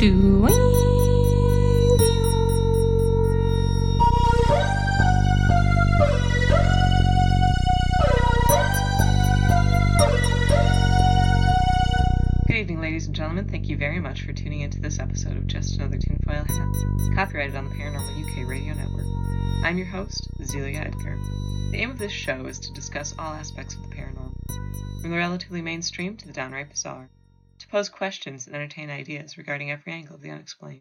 evening, ladies and gentlemen. Thank you very much for tuning into this episode of Just Another Tinfoil Hat, copyrighted on the Paranormal UK Radio Network. I'm your host, Zelia Edgar. The aim of this show is to discuss all aspects of the paranormal, from the relatively mainstream to the downright bizarre, to pose questions and entertain ideas regarding every angle of the unexplained.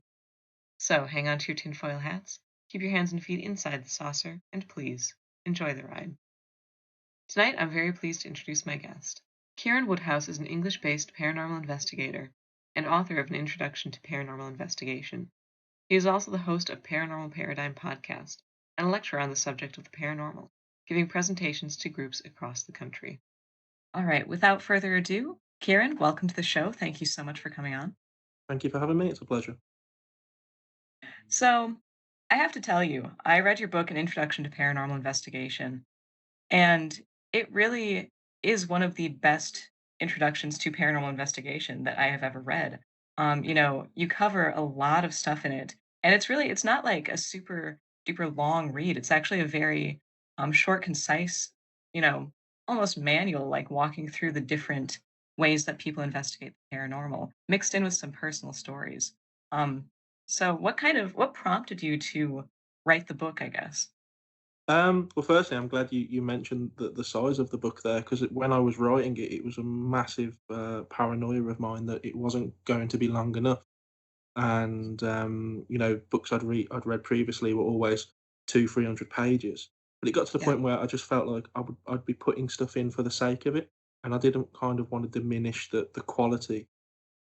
So, hang on to your tinfoil hats, keep your hands and feet inside the saucer, and please, enjoy the ride. Tonight, I'm very pleased to introduce my guest. Kieran Woodhouse is an English-based paranormal investigator and author of an introduction to paranormal investigation. He is also the host of Paranormal Paradigm podcast and a lecturer on the subject of the paranormal, giving presentations to groups across the country. All right, without further ado, Kieran, welcome to the show. Thank you so much for coming on. Thank you for having me. It's a pleasure. So, I have to tell you, I read your book, An Introduction to Paranormal Investigation, and it really is one of the best introductions to paranormal investigation that I have ever read. You cover a lot of stuff in it, and it's not like a super duper long read. It's actually a very short, concise, almost manual, like walking through the different ways that people investigate the paranormal, mixed in with some personal stories. So what prompted you to write the book, I guess? Well, firstly, I'm glad you mentioned the size of the book there, because when I was writing it, it was a massive paranoia of mine that it wasn't going to be long enough. And books I'd read previously were always 200-300 pages. But it got to the point where I just felt like I'd be putting stuff in for the sake of it, and I didn't kind of want to diminish the quality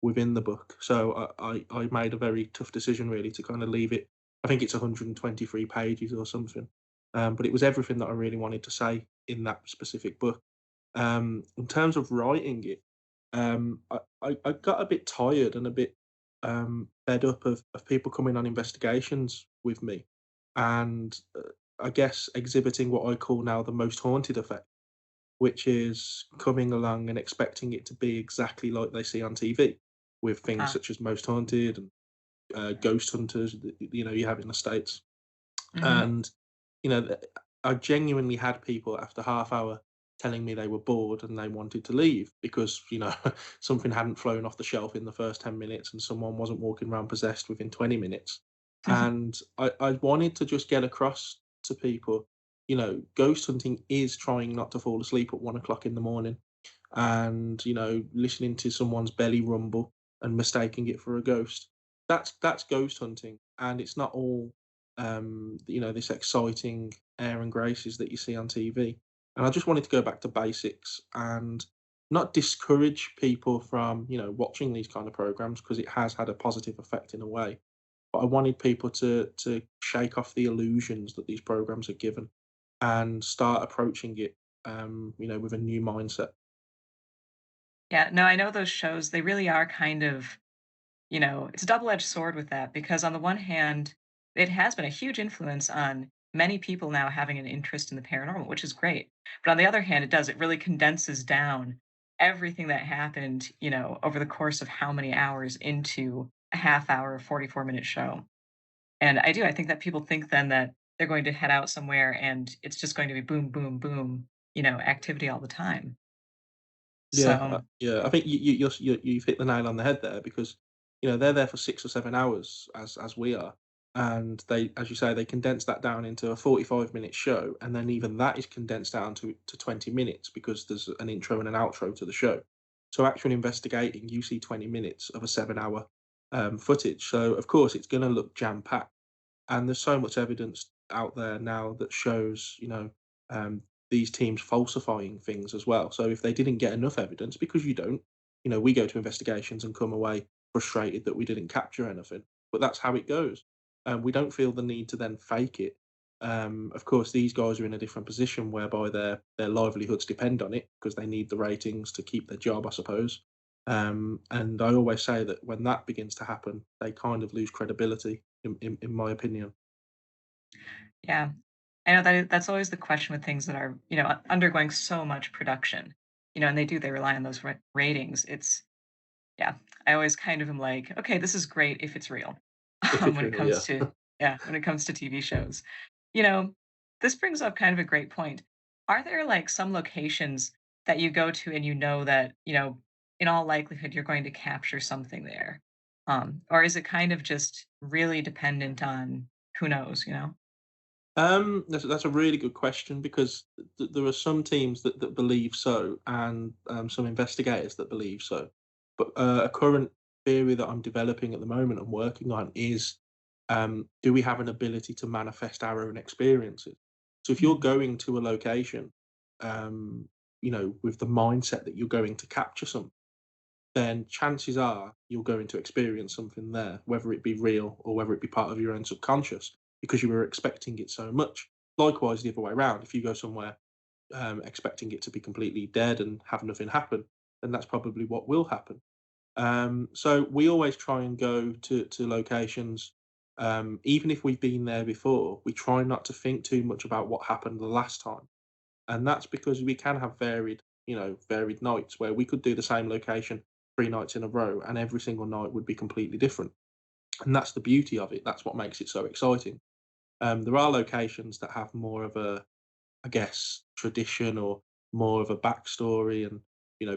within the book. So I made a very tough decision, really, to kind of leave it. I think it's 123 pages or something. But it was everything that I really wanted to say in that specific book. In terms of writing it, I got a bit tired and a bit fed up of people coming on investigations with me, and I guess exhibiting what I call now the most haunted effect, which is coming along and expecting it to be exactly like they see on TV, with things such as Most Haunted and Ghost Hunters, you have in the States. Mhm. And I genuinely had people after half hour telling me they were bored and they wanted to leave because something hadn't flown off the shelf in the first 10 minutes and someone wasn't walking around possessed within 20 minutes. And I wanted to just get across to people, ghost hunting is trying not to fall asleep at 1 o'clock in the morning, and listening to someone's belly rumble and mistaking it for a ghost. That's ghost hunting, and it's not all this exciting air and graces that you see on TV. And I just wanted to go back to basics and not discourage people from, watching these kind of programs, because it has had a positive effect in a way. But I wanted people to shake off the illusions that these programs are given and start approaching it, with a new mindset. Yeah, no, I know those shows, they really are kind of, it's a double-edged sword with that because on the one hand, it has been a huge influence on many people now having an interest in the paranormal, which is great. But on the other hand, it really condenses down everything that happened, over the course of how many hours into a half hour, 44-minute show. And I think that people think then that they're going to head out somewhere and it's just going to be boom, boom, boom, activity all the time. Yeah, So, yeah. I think you've hit the nail on the head there, because they're there for 6 or 7 hours as we are, and they, as you say, they condense that down into a 45-minute show, and then even that is condensed down to 20 minutes because there's an intro and an outro to the show. So actually investigating, you see 20 minutes of a 7 hour footage. So of course it's going to look jam packed, and there's so much evidence out there now that shows um, these teams falsifying things as well. So if they didn't get enough evidence, because you don't, we go to investigations and come away frustrated that we didn't capture anything, but that's how it goes. We don't feel the need to then fake it. Of course, these guys are in a different position whereby their livelihoods depend on it because they need the ratings to keep their job, I suppose. And I always say that when that begins to happen, they kind of lose credibility, in my opinion. yeah. I know that's always the question with things that are, undergoing so much production, and they rely on those ratings. Yeah, I always kind of am like, okay, this is great if it's real. If it's When it real, comes yeah. to yeah, when it comes to TV shows. You know, this brings up kind of a great point. Are there like some locations that you go to and you know that, in all likelihood you're going to capture something there? Or is it kind of just really dependent on who knows? That's a really good question because there are some teams that believe so, and some investigators that believe so. But a current theory that I'm developing at the moment and working on is, do we have an ability to manifest our own experiences? So if you're Mhm. going to a location, um, with the mindset that you're going to capture something, then chances are you're going to experience something there, whether it be real or whether it be part of your own subconscious, because you were expecting it so much. Likewise, the other way around, if you go somewhere expecting it to be completely dead and have nothing happen, then that's probably what will happen. So we always try and go to locations, even if we've been there before. We try not to think too much about what happened the last time, and that's because we can have varied nights where we could do the same location 3 nights in a row, and every single night would be completely different. And that's the beauty of it. That's what makes it so exciting. There are locations that have more of a, I guess, tradition or more of a backstory, and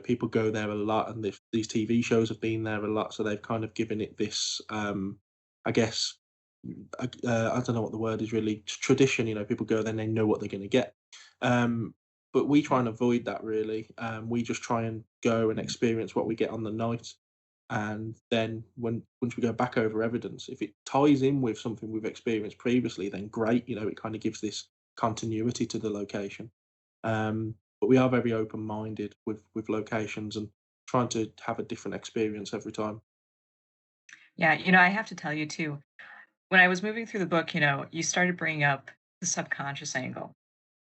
people go there a lot, and these TV shows have been there a lot, so they've kind of given it this, I guess, I don't know what the word is really, tradition. People go there and they know what they're going to get. Um, but we try and avoid that really. We just try and go and experience what we get on the night, and then once we go back over evidence, if it ties in with something we've experienced previously, then great. It kind of gives this continuity to the location. But we are very open minded with locations and trying to have a different experience every time. Yeah, I have to tell you too, when I was moving through the book, you started bringing up the subconscious angle.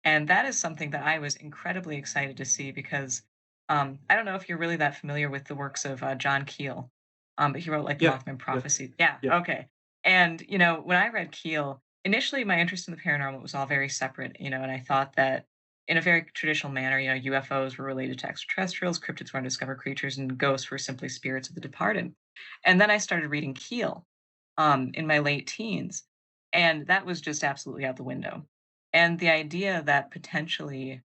And that is something that I was incredibly excited to see because I don't know if you're really that familiar with the works of John Keel, but he wrote like the Yeah, Mothman yeah, Prophecy. Yeah, yeah. okay. And when I read Keel, initially my interest in the paranormal was all very separate, and I thought that in a very traditional manner, UFOs were related to extraterrestrials, cryptids were undiscovered creatures, and ghosts were simply spirits of the departed. And then I started reading Keel in my late teens, and that was just absolutely out the window. And the idea that potentially,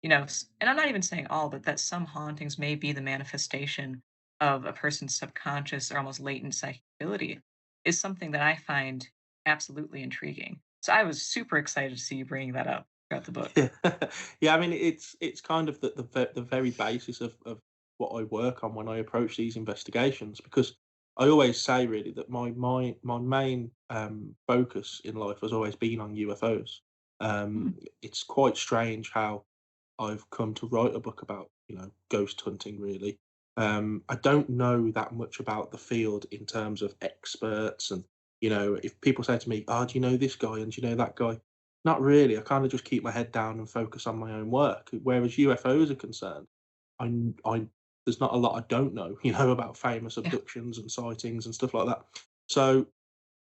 and I'm not even saying all, but that some hauntings may be the manifestation of a person's subconscious or almost latent psychic ability is something that I find absolutely intriguing. So I was super excited to see you bringing that up throughout the book. Yeah, yeah. I mean, it's kind of the very basis of what I work on when I approach these investigations, because I always say really that my main focus in life has always been on UFOs. Mhm. It's quite strange how I've come to write a book about ghost hunting. Really, I don't know that much about the field in terms of experts, and if people say to me, "Oh, do you know this guy and do you know that guy?" Not really. I kind of just keep my head down and focus on my own work. Whereas UFOs are concerned, I there's not a lot I don't know, about famous Yeah. abductions and sightings and stuff like that. So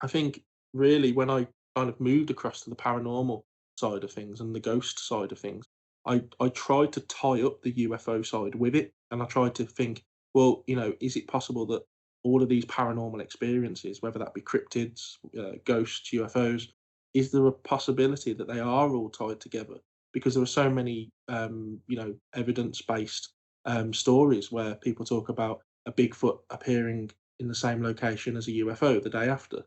I think really when I kind of moved across to the paranormal side of things and the ghost side of things, I tried to tie up the UFO side with it, and I tried to think, well, is it possible that all of these paranormal experiences, whether that be cryptids, ghosts, UFOs, is there a possibility that they are all tied together? Because there are so many, evidence based stories where people talk about a Bigfoot appearing in the same location as a UFO the day after,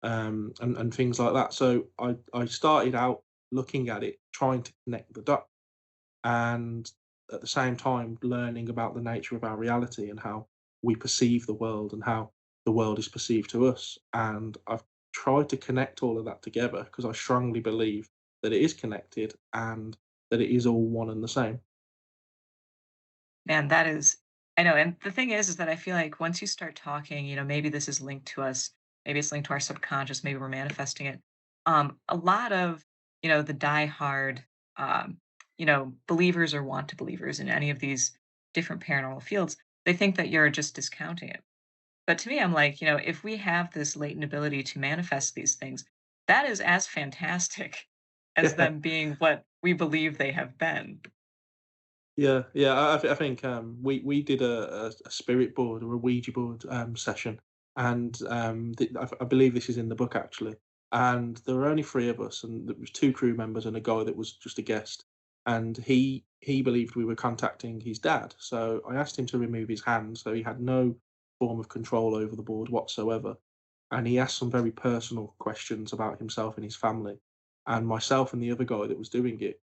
and things like that. So I started out looking at it, trying to connect the dots, and at the same time learning about the nature of our reality and how we perceive the world and how the world is perceived to us. And I've tried to connect all of that together because I strongly believe that it is connected and that it is all one and the same. Man, that is I know, and the thing is that I feel like once you start talking, maybe this is linked to us, maybe it's linked to our subconscious, maybe we're manifesting it. A lot of, the diehard, believers or want to believers in any of these different paranormal fields, they think that you're just discounting it. But to me, I'm like, if we have this latent ability to manifest these things, that is as fantastic as Yeah. them being what we believe they have been. Yeah. I think we did a spirit board or a Ouija board session, and I believe this is in the book actually. And there were only three of us, and there was two crew members and a guy that was just a guest. And he believed we were contacting his dad, so I asked him to remove his hand, so he had no form of control over the board whatsoever. And he asked some very personal questions about himself and his family. And myself and the other guy that was doing it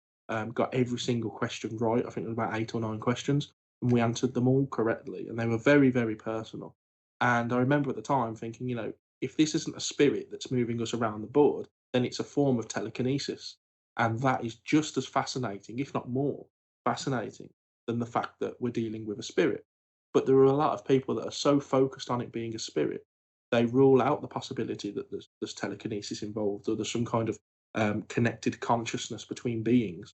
got every single question right. I think there was about 8 or 9 questions, and we answered them all correctly. And they were very, very personal. And I remember at the time thinking, if this isn't a spirit that's moving us around the board, then it's a form of telekinesis. And that is just as fascinating, if not more fascinating, than the fact that we're dealing with a spirit. But there are a lot of people that are so focused on it being a spirit, they rule out the possibility that there's telekinesis involved or there's some kind of connected consciousness between beings,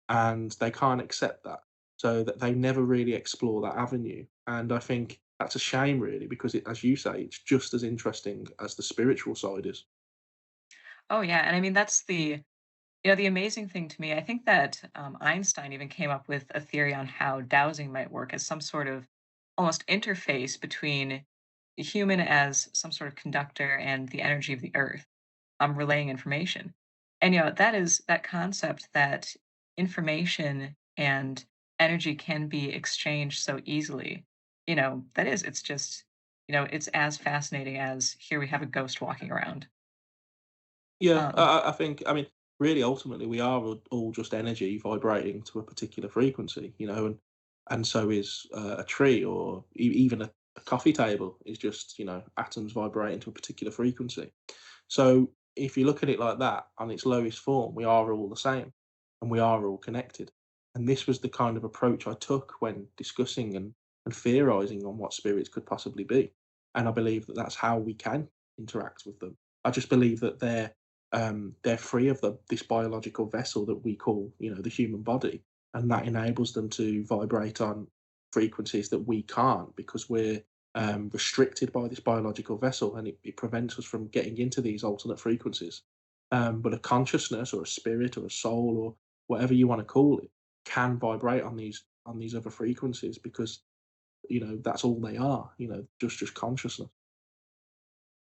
and they can't accept that. So that they never really explore that avenue. And I think that's a shame, really, because as you say, it's just as interesting as the spiritual side is. Oh yeah, and I mean that's the amazing thing to me. I think that Einstein even came up with a theory on how dowsing might work as some sort of almost interface between the human as some sort of conductor and the energy of the earth, relaying information. And that concept that information and energy can be exchanged so easily. It's just it's as fascinating as here we have a ghost walking around. Yeah, Um, I think, I mean, really, ultimately, we are all just energy vibrating to a particular frequency, and so is a tree or even a coffee table is just, atoms vibrating to a particular frequency. So if you look at it like that, on its lowest form, we are all the same and we are all connected. And this was the kind of approach I took when discussing and theorizing on what spirits could possibly be. And I believe that that's how we can interact with them. I just believe that they're free of this biological vessel that we call, the human body, and that enables them to vibrate on frequencies that we can't because we're restricted by this biological vessel, and it prevents us from getting into these alternate frequencies. But a consciousness or a spirit or a soul or whatever you want to call it can vibrate on these other frequencies because that's all they are. Just consciousness.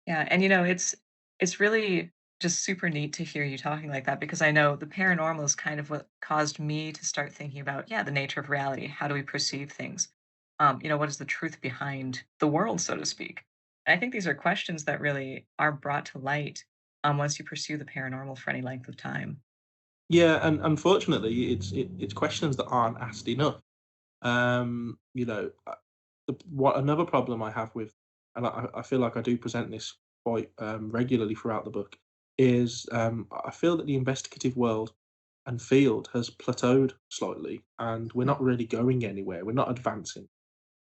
Yeah, and it's really just super neat to hear you talking like that because I know the paranormal is kind of what caused me to start thinking about, yeah, the nature of reality. How do we perceive things? What is the truth behind the world, so to speak? And I think these are questions that really are brought to light once you pursue the paranormal for any length of time. Yeah, and unfortunately, it's questions that aren't asked enough. What another problem I have with, and I feel like I do present this quite regularly throughout the book, is I feel that the investigative world and field has plateaued slightly, and we're Mm. not really going anywhere. We're not advancing.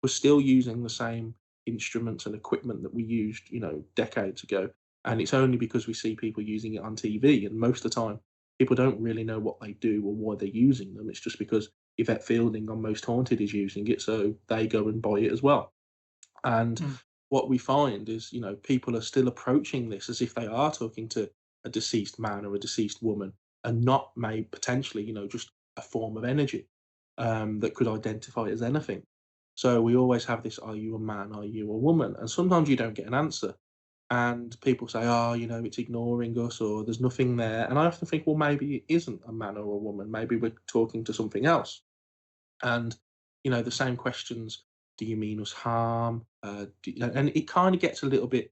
We're still using the same instruments and equipment that we used, decades ago. And it's only because we see people using it on TV, and most of the time, people don't really know what they do or why they're using them. It's just because Yvette Fielding on Most Haunted is using it, so they go and buy it as well. And Mm. what we find is, people are still approaching this as if they are talking to a deceased man or a deceased woman, and not may potentially, just a form of energy that could identify as anything. So we always have this: Are you a man? Are you a woman? And sometimes you don't get an answer, and people say, "Oh, it's ignoring us," or "There's nothing there." And I often think, well, maybe it isn't a man or a woman. Maybe we're talking to something else. And the same questions: Do you mean us harm? And it kind of gets a little bit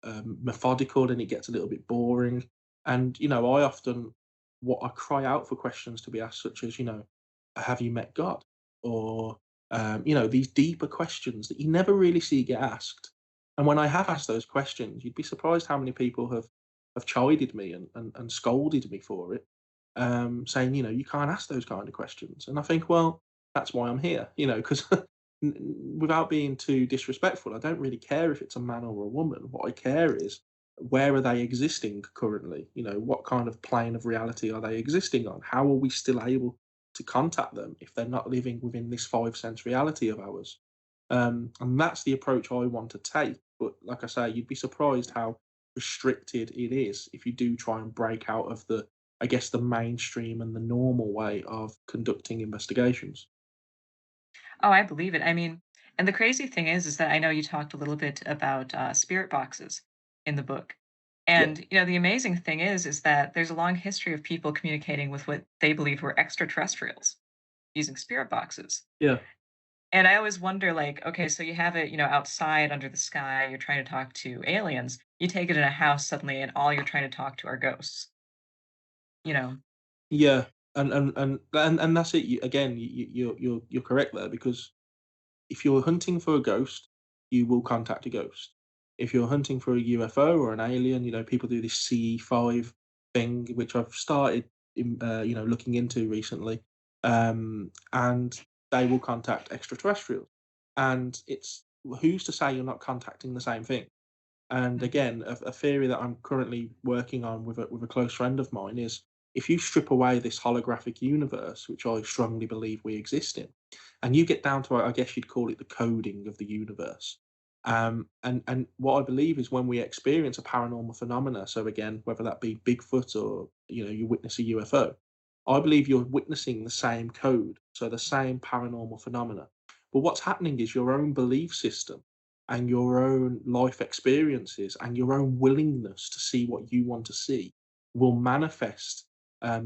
methodical, and it gets a little bit boring. And I often what I cry out for questions to be asked, such as, have you met God? Or these deeper questions that you never really see get asked. And when I have Yeah. asked those questions, you'd be surprised how many people have chided me and scolded me for it, saying, you can't ask those kind of questions. And I think, well, that's why I'm here, because without being too disrespectful, I don't really care if it's a man or a woman. What I care is, where are they existing currently? What kind of plane of reality are they existing on? How are we still able to contact them if they're not living within this 5 sense reality of ours? And that's the approach I want to take. But like I say, you'd be surprised how restricted it is if you do try and break out of I guess, the mainstream and the normal way of conducting investigations. Oh, I believe it. I mean, and the crazy thing is that I know you talked a little bit about spirit boxes in the book, Yeah, and the amazing thing is that there's a long history of people communicating with what they believed were extraterrestrials using spirit boxes. yeah, And I always wonder, like, okay, so you have it, outside under the sky, you're trying to talk to aliens. You take it in a house suddenly, and all you're trying to talk to are ghosts. You know. yeah, and that's it. Again, you're correct there, because if you're hunting for a ghost, you will contact a ghost. If you're hunting for a UFO or an alien, people do this CE5 thing, which I've started, looking into recently, and they will contact extraterrestrials. And it's who's to say you're not contacting the same thing? And Mhm. again, a theory that I'm currently working on with a close friend of mine is, if you strip away this holographic universe, which I strongly believe we exist in, and you get down to, I guess you'd call it, the coding of the universe. And what I believe is, when we experience a paranormal phenomena, so again, whether that be Bigfoot or you witness a UFO, I believe you're witnessing the same code, so the same paranormal phenomena. But what's happening is your own belief system and your own life experiences and your own willingness to see what you want to see will manifest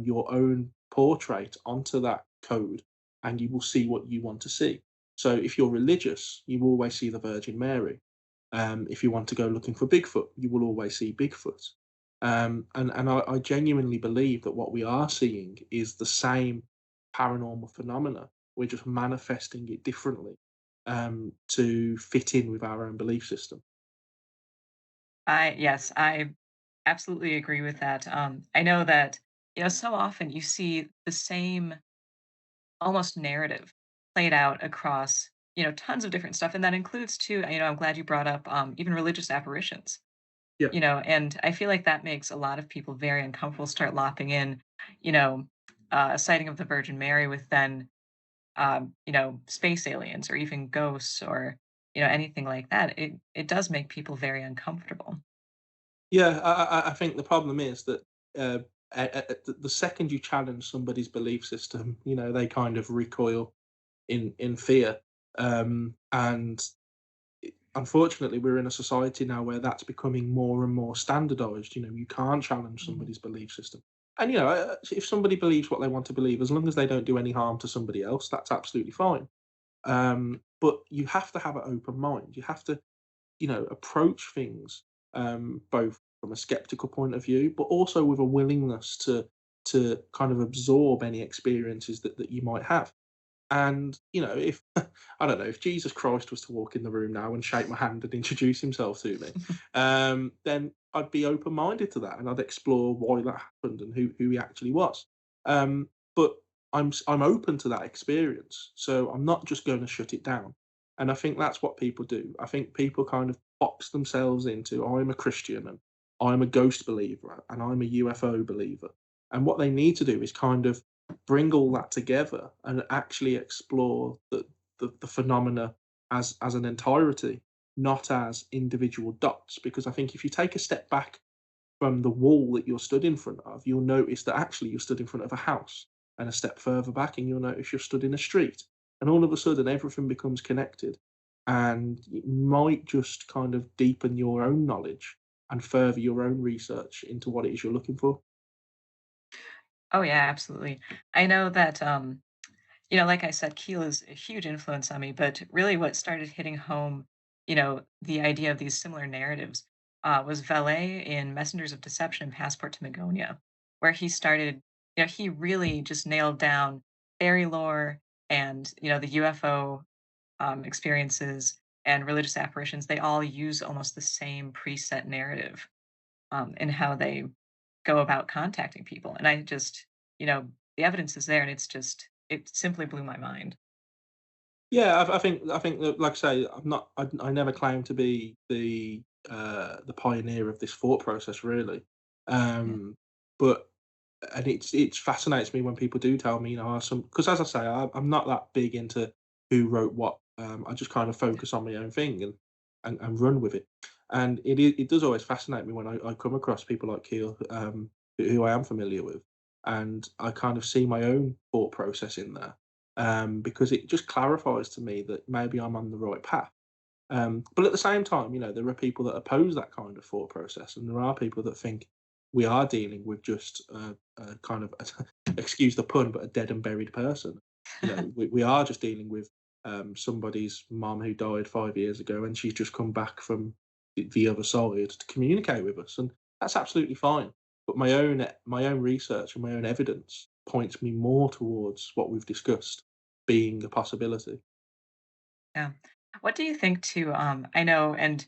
your own portrait onto that code, and you will see what you want to see. So if you're religious, you will always see the Virgin Mary. If you want to go looking for Bigfoot, you will always see Bigfoot. And I genuinely believe that what we are seeing is the same paranormal phenomena. We're just manifesting it differently, to fit in with our own belief system. I absolutely agree with that. I know that so often you see the same almost narrative played out across tons of different stuff, and that includes too. I'm glad you brought up even religious apparitions. Yeah. And I feel like that makes a lot of people very uncomfortable. Start lopping in, you know, a sighting of the Virgin Mary with then space aliens or even ghosts or anything like that. It does make people very uncomfortable. Yeah, I think the problem is that, uh, the second you challenge somebody's belief system, they kind of recoil in fear. And unfortunately, we're in a society now where that's becoming more and more standardized. You can't challenge Mhm. somebody's belief system. And, if somebody believes what they want to believe, as long as they don't do any harm to somebody else, that's absolutely fine. But you have to have an open mind. You have to, approach things, both from a skeptical point of view, but also with a willingness to kind of absorb any experiences that you might have. And, if I don't know, if Jesus Christ was to walk in the room now and shake my hand and introduce himself to me, then I'd be open minded to that, and I'd explore why that happened and who he actually was. But I'm open to that experience, so I'm not just going to shut it down. And I think that's what people do. I think people kind of box themselves into, I'm a Christian, and I'm a ghost believer, and I'm a UFO believer. And what they need to do is kind of bring all that together and actually explore the phenomena as an entirety, not as individual dots. Because I think if you take a step back from the wall that you're stood in front of, you'll notice that actually you're stood in front of a house, and a step further back, and you'll notice you're stood in a street. And all of a sudden, everything becomes connected, and it might just kind of deepen your own knowledge and further your own research into what it is you're looking for. Oh yeah, absolutely. I know that like I said, Keel is a huge influence on me, but really what started hitting home, the idea of these similar narratives, was Valet in Messengers of Deception and Passport to Magonia, where he started, he really just nailed down fairy lore and, the UFO experiences and religious apparitions. They all use almost the same preset narrative in how they go about contacting people. And I just, the evidence is there and it simply blew my mind. Yeah, I think that, like I say, I never claim to be the pioneer of this thought process, really. Yeah. But and it fascinates me when people do tell me, some, because, as I say, I'm not that big into who wrote what. I just kind of focus on my own thing, and run with it. And it does always fascinate me when I come across people like Keel, who I am familiar with. and I kind of see my own thought process in there, because it just clarifies to me that maybe I'm on the right path. But at the same time, there are people that oppose that kind of thought process, and there are people that think we are dealing with just a kind of, excuse the pun, but a dead and buried person. We are just dealing with somebody's mum who died 5 years ago, and she's just come back from the other side to communicate with us, and that's absolutely fine. But my own research and my own evidence points me more towards what we've discussed being a possibility. Yeah. What do you think too? I know, and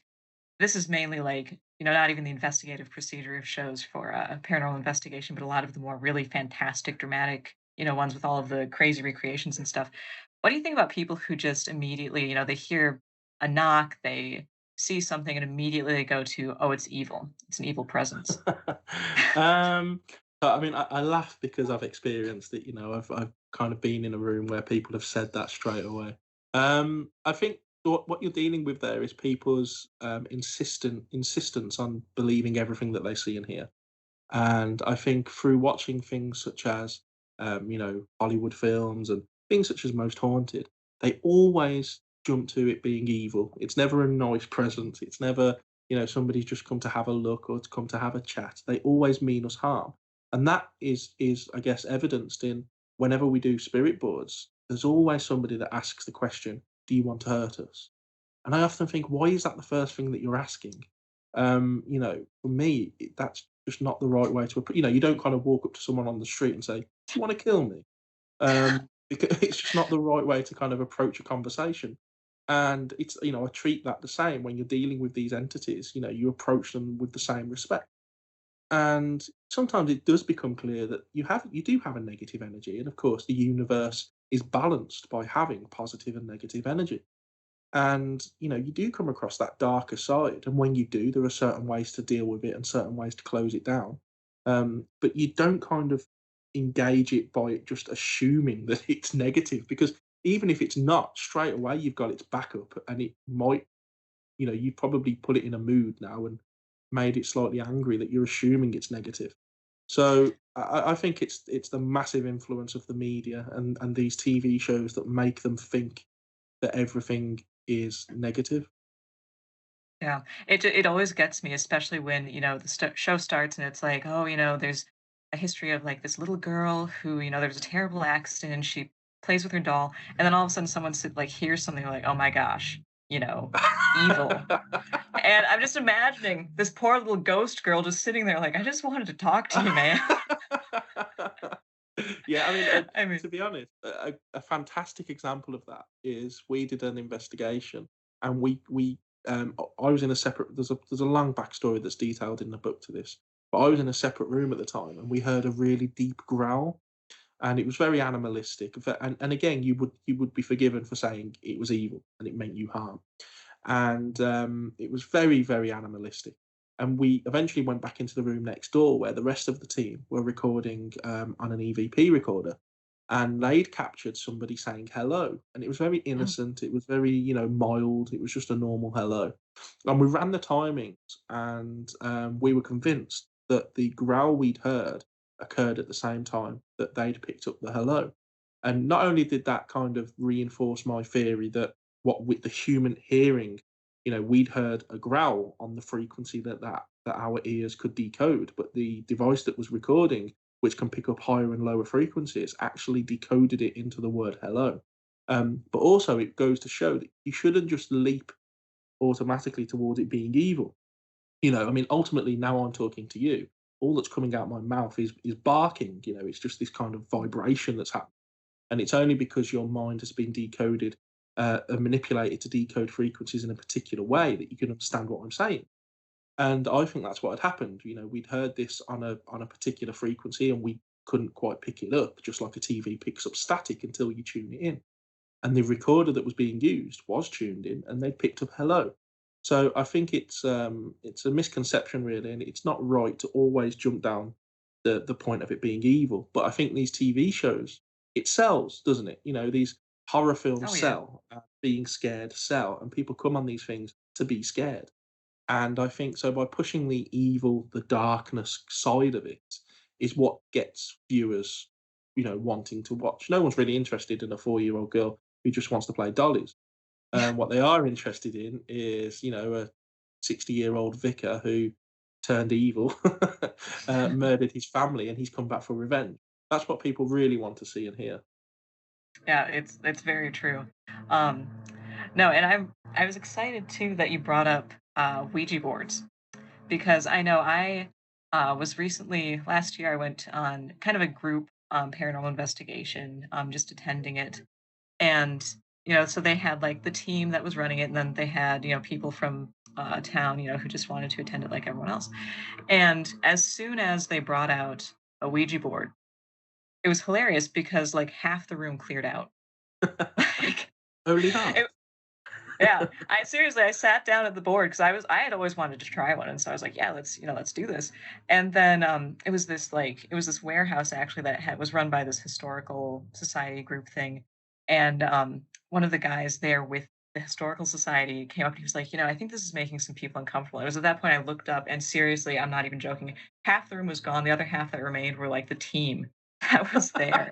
this is mainly like, not even the investigative procedure of shows for paranormal investigation, but a lot of the more really fantastic, dramatic, ones with all of the crazy recreations and stuff. What do you think about people who just immediately, they hear a knock, they see something, and immediately they go to, oh, it's evil. It's an evil presence. um, I mean, I laugh because I've experienced it. I've kind of been in a room where people have said that straight away. I think what you're dealing with there is people's insistence on believing everything that they see and hear. And I think through watching things such as, Hollywood films and things such as Most Haunted, they always jump to it being evil. It's never a nice present. It's never, somebody's just come to have a look or to come to have a chat. They always mean us harm. And that is I guess, evidenced in whenever we do spirit boards, there's always somebody that asks the question, do you want to hurt us? And I often think, why is that the first thing that you're asking? For me, that's just not the right way to. You don't kind of walk up to someone on the street and say, "Do you want to kill me?" Because it's just not the right way to kind of approach a conversation. And I treat that the same when you're dealing with these entities. You approach them with the same respect. And sometimes it does become clear that you do have a negative energy, and of course, the universe is balanced by having positive and negative energy. And you do come across that darker side, and when you do, there are certain ways to deal with it and certain ways to close it down. But you don't kind of engage it by just assuming that it's negative, because even if it's not, straight away you've got its backup, and it might, you probably put it in a mood now and made it slightly angry that you're assuming it's negative. So I think it's the massive influence of the media and these TV shows that make them think that everything is negative. Yeah, it always gets me, especially when the show starts and it's like, oh, there's a history of like this little girl who there was a terrible accident and she plays with her doll, and then all of a sudden someone like hears something like, oh my gosh, evil, and I'm just imagining this poor little ghost girl just sitting there like, I just wanted to talk to you, man. Yeah, I mean, I mean, to be honest, a fantastic example of that is we did an investigation, and I was in a separate. There's a long backstory that's detailed in the book to this, but I was in a separate room at the time, and we heard a really deep growl, and it was very animalistic. And again, you would be forgiven for saying it was evil and it meant you harm, and it was very, very animalistic. And we eventually went back into the room next door where the rest of the team were recording on an EVP recorder, and they'd captured somebody saying hello, and it was very mm, innocent. It was very, mild. It was just a normal hello, and we ran the timings, and we were convinced that the growl we'd heard occurred at the same time that they'd picked up the hello. And not only did that kind of reinforce my theory that what with the human hearing, we'd heard a growl on the frequency that our ears could decode, but the device that was recording, which can pick up higher and lower frequencies, actually decoded it into the word hello. But also, it goes to show that you shouldn't just leap automatically towards it being evil. I mean, ultimately, now I'm talking to you. All that's coming out my mouth is barking. It's just this kind of vibration that's happening, and it's only because your mind has been decoded and manipulated to decode frequencies in a particular way that you can understand what I'm saying. And I think that's what had happened. We'd heard this on a particular frequency, and we couldn't quite pick it up, just like a TV picks up static until you tune it in. And the recorder that was being used was tuned in, and they picked up hello. So I think it's a misconception really, and it's not right to always jump down the point of it being evil. But I think these TV shows, it sells, doesn't it? These horror films oh yeah. sell, being scared sell, and people come on these things to be scared. And I think so by pushing the evil, the darkness side of it, is what gets viewers, wanting to watch. No one's really interested in a 4-year-old girl who just wants to play dollies. What they are interested in is, a 60-year-old vicar who turned evil, murdered his family, and he's come back for revenge. That's what people really want to see and hear. Yeah, it's very true. Um, no, and I was excited too that you brought up Ouija boards because I know I was recently last year I went on kind of a group paranormal investigation, just attending it, and so they had like the team that was running it, and then they had people from town who just wanted to attend it like everyone else. And as soon as they brought out a Ouija board, it was hilarious because like half the room cleared out. Like, Only half. yeah, I sat down at the board because I had always wanted to try one, and so I was like, yeah, let's do this. And then it was this warehouse actually that was run by this historical society group thing, and one of the guys there with the historical society came up and he was like, I think this is making some people uncomfortable. It was at that point I looked up, and seriously, I'm not even joking. Half the room was gone. The other half that remained were like the team that was there.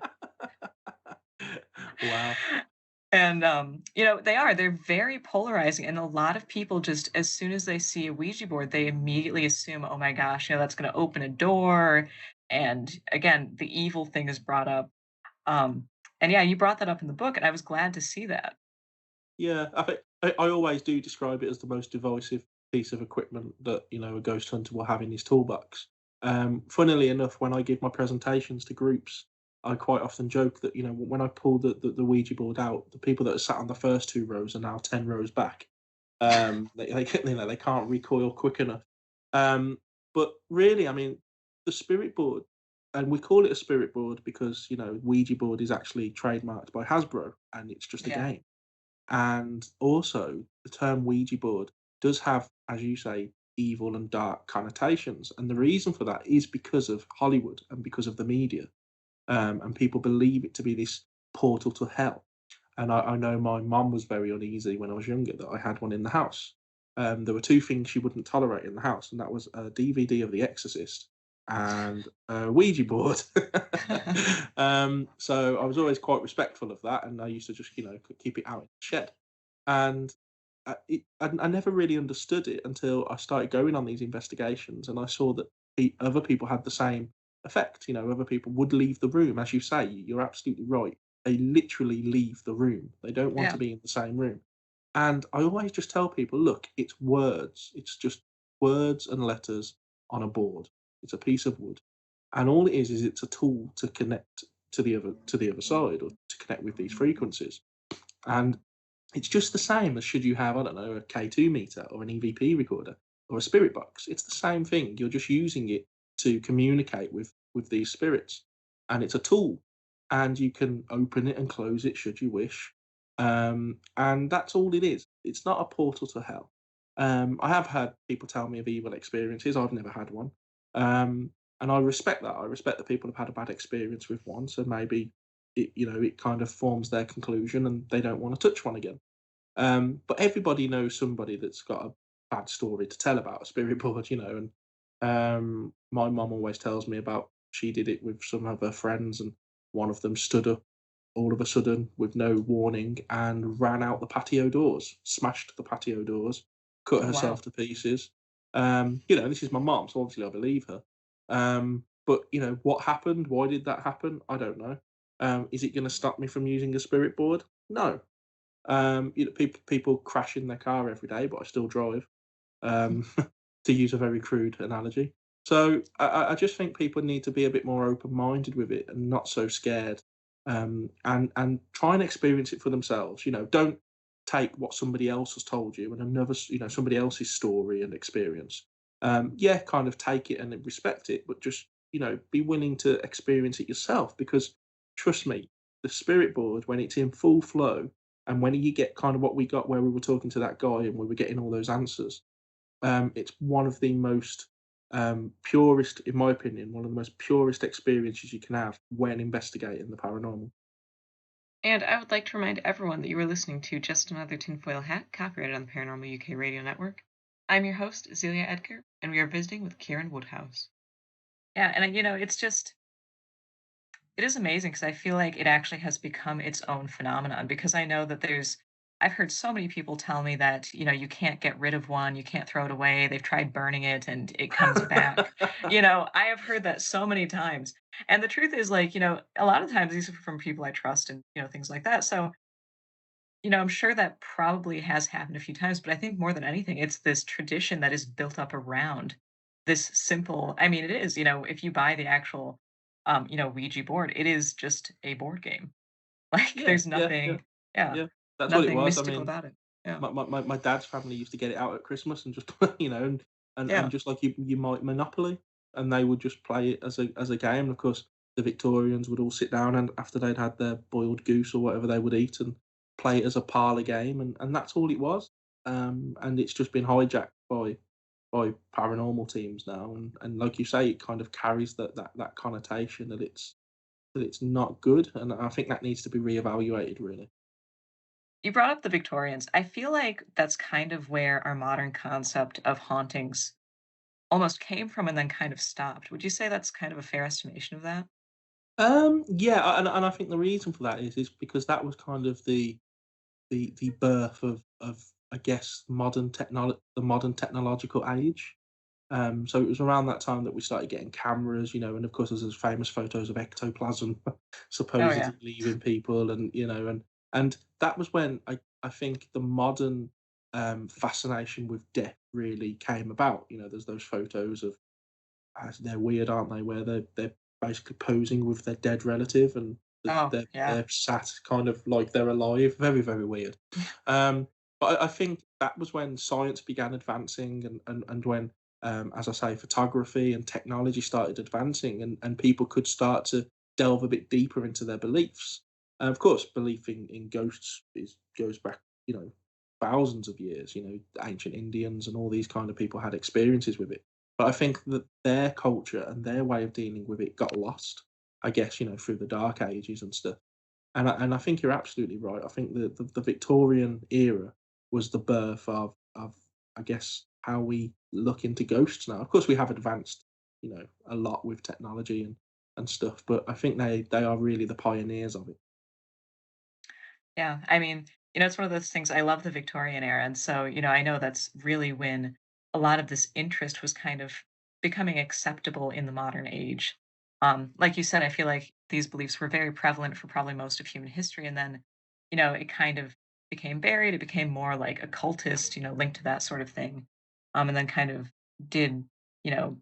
Wow. And, they're very polarizing. And a lot of people just, as soon as they see a Ouija board, they immediately assume, oh my gosh, that's going to open a door. And again, the evil thing is brought up. And yeah, you brought that up in the book, and I was glad to see that. Yeah, I think I always do describe it as the most divisive piece of equipment that a ghost hunter will have in his toolbox. Funnily enough, when I give my presentations to groups, I quite often joke that when I pull the Ouija board out, the people that are sat on the first 2 rows are now 10 rows back. They can't recoil quick enough. But really, I mean, the spirit board, and we call it a spirit board because Ouija board is actually trademarked by Hasbro, and it's just a Yeah. game. And also, the term Ouija board does have, as you say, evil and dark connotations. And the reason for that is because of Hollywood and because of the media. And people believe it to be this portal to hell. And I know my mum was very uneasy when I was younger that I had one in the house. There were two things she wouldn't tolerate in the house, and that was a DVD of The Exorcist and a Ouija board. So I was always quite respectful of that, and I used to just, keep it out in the shed. And I never really understood it until I started going on these investigations, and I saw that other people had the same effect. Other people would leave the room, as you say. You're absolutely right. They literally leave the room. They don't want Yeah. to be in the same room. And I always just tell people, look, it's words. It's just words and letters on a board. It's a piece of wood, and all it is it's a tool to connect to the other side, or to connect with these frequencies. And it's just the same as should you have, I don't know, a K2 meter or an EVP recorder or a spirit box. It's the same thing. You're just using it to communicate with these spirits, and it's a tool, and you can open it and close it should you wish. And that's all it is. It's not a portal to hell. I have had people tell me of evil experiences. I've never had one. And I respect that. I respect that people have had a bad experience with one, so maybe it kind of forms their conclusion and they don't want to touch one again. But everybody knows somebody that's got a bad story to tell about a spirit board, and my mum always tells me about she did it with some of her friends, and one of them stood up all of a sudden with no warning and ran out the patio doors, smashed the patio doors, cut Oh, wow. herself to pieces. This is my mum, so obviously I believe her. But what happened? Why did that happen? I don't know. Is it going to stop me from using a spirit board? No. People crash in their car every day, but I still drive. Um, to use a very crude analogy. So I just think people need to be a bit more open minded with it and not so scared. And try and experience it for themselves. Don't take what somebody else has told you and somebody else's story and experience. Yeah, kind of take it and respect it, but just be willing to experience it yourself, because trust me, the spirit board, when it's in full flow, and when you get kind of what we got where we were talking to that guy and we were getting all those answers, it's one of the most purest, in my opinion, one of the most purest experiences you can have when investigating the paranormal. And I would like to remind everyone that you are listening to Just Another Tinfoil Hat, copyrighted on the Paranormal UK Radio Network. I'm your host, Zelia Edgar, and we are visiting with Kieran Woodhouse. Yeah, and it's just it is amazing because I feel like it actually has become its own phenomenon because I know that I've heard so many people tell me that, you can't get rid of one, you can't throw it away. They've tried burning it and it comes back. I have heard that so many times. And the truth is like, a lot of times these are from people I trust and, things like that. So, I'm sure that probably has happened a few times, but I think more than anything, it's this tradition that is built up around this simple I mean, it is, if you buy the actual, Ouija board, it is just a board game. Like, Yeah, there's yeah, yeah, nothing yeah, yeah. That's what it nothing was. I mystical mean, about it. Yeah. my dad's family used to get it out at Christmas and just and Yeah. just like you might Monopoly, and they would just play it as a game. And of course, the Victorians would all sit down and after they'd had their boiled goose or whatever they would eat and play it as a parlour game, and that's all it was. And it's just been hijacked by paranormal teams now, and like you say, it kind of carries that connotation that it's not good, and I think that needs to be reevaluated really. You brought up the Victorians. I feel like that's kind of where our modern concept of hauntings almost came from and then kind of stopped. Would you say that's kind of a fair estimation of that? Yeah, and I think the reason for that is because that was kind of the birth of I guess the modern technological age. So it was around that time that we started getting cameras, and of course there's those famous photos of ectoplasm Oh, yeah. supposedly leaving people, and that was when I think the modern fascination with death really came about. There's those photos of they're weird, aren't they? Where they're basically posing with their dead relative, and Oh, yeah. they're sat kind of like they're alive. Very very weird. But I think that was when science began advancing, and when, as I say, photography and technology started advancing, and people could start to delve a bit deeper into their beliefs. And of course, belief in ghosts goes back, thousands of years. Ancient Indians and all these kind of people had experiences with it. But I think that their culture and their way of dealing with it got lost, I guess, through the dark ages and stuff. And I think you're absolutely right. I think the Victorian era was the birth of I guess how we look into ghosts now. Of course, we have advanced, a lot with technology and stuff, but I think they are really the pioneers of it. Yeah, I mean, it's one of those things I love the Victorian era, and so, I know that's really when a lot of this interest was kind of becoming acceptable in the modern age. Like you said, I feel like these beliefs were very prevalent for probably most of human history, and then, it kind of became buried. It became more like occultist, linked to that sort of thing, and then kind of did, you know,